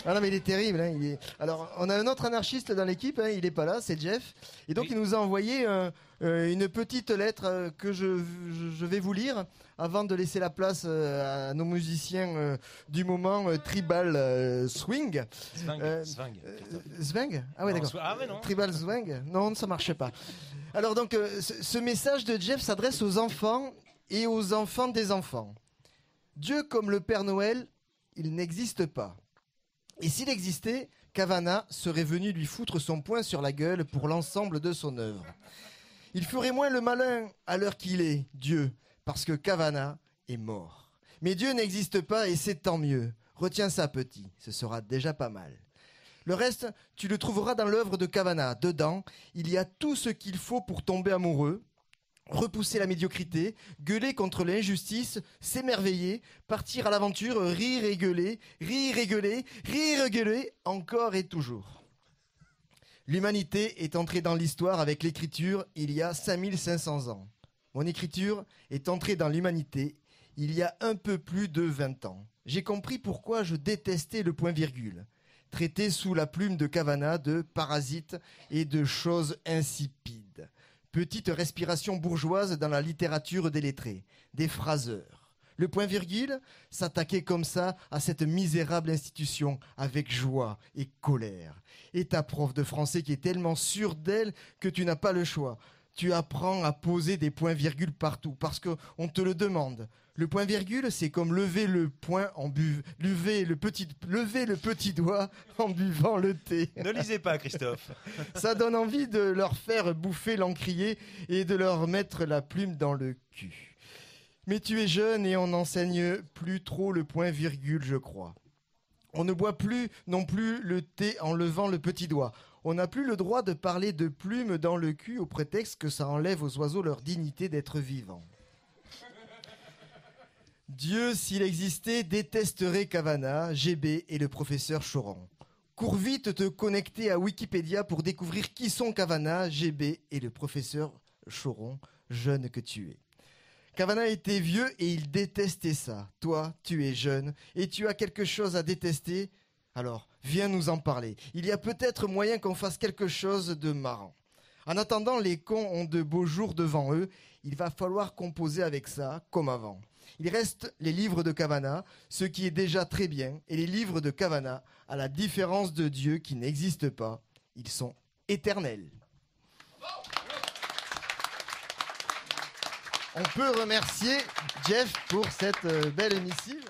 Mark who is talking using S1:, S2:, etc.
S1: Ah non, mais il est terrible. Hein, Alors, on a un autre anarchiste dans l'équipe, hein, il n'est pas là, c'est Jeff. Et donc, il nous a envoyé une petite lettre que je vais vous lire avant de laisser la place à nos musiciens du moment Tribal Swing. Swing. Ah ouais, d'accord.
S2: Ah ouais, non.
S1: Tribal Swing. Non, ça marchait pas. Alors, donc, ce message de Jeff s'adresse aux enfants et aux enfants des enfants. Dieu comme le Père Noël, il n'existe pas. Et s'il existait, Cavana serait venu lui foutre son poing sur la gueule pour l'ensemble de son œuvre. Il ferait moins le malin à l'heure qu'il est, Dieu, parce que Cavana est mort. Mais Dieu n'existe pas et c'est tant mieux. Retiens ça, petit, ce sera déjà pas mal. Le reste, tu le trouveras dans l'œuvre de Cavana. Dedans, il y a tout ce qu'il faut pour tomber amoureux, repousser la médiocrité, gueuler contre l'injustice, s'émerveiller, partir à l'aventure, rire et gueuler, encore et toujours. L'humanité est entrée dans l'histoire avec l'écriture il y a 5500 ans. Mon écriture est entrée dans l'humanité il y a un peu plus de 20 ans. J'ai compris pourquoi je détestais le point-virgule, traité sous la plume de Cavana de parasites et de choses insipides. Petite respiration bourgeoise dans la littérature des lettrés, des phraseurs. Le point-virgule s'attaquait comme ça à cette misérable institution avec joie et colère. Et ta prof de français qui est tellement sûre d'elle que tu n'as pas le choix. Tu apprends à poser des points-virgules partout parce qu'on te le demande. Le point-virgule, c'est comme lever le petit doigt en buvant le thé.
S2: Ne lisez pas, Christophe.
S1: Ça donne envie de leur faire bouffer l'encrier et de leur mettre la plume dans le cul. Mais tu es jeune et on n'enseigne plus trop le point-virgule, je crois. On ne boit plus non plus le thé en levant le petit doigt. On n'a plus le droit de parler de plumes dans le cul au prétexte que ça enlève aux oiseaux leur dignité d'être vivants. Dieu, s'il existait, détesterait Cavana, GB et le professeur Choron. Cours vite te connecter à Wikipédia pour découvrir qui sont Cavana, GB et le professeur Choron, jeune que tu es. Cavana était vieux et il détestait ça. Toi, tu es jeune et tu as quelque chose à détester. Alors, viens nous en parler. Il y a peut-être moyen qu'on fasse quelque chose de marrant. En attendant, les cons ont de beaux jours devant eux. Il va falloir composer avec ça, comme avant. Il reste les livres de Cavana, ce qui est déjà très bien. Et les livres de Cavana, à la différence de Dieu qui n'existe pas, ils sont éternels. On peut remercier Jeff pour cette belle missive.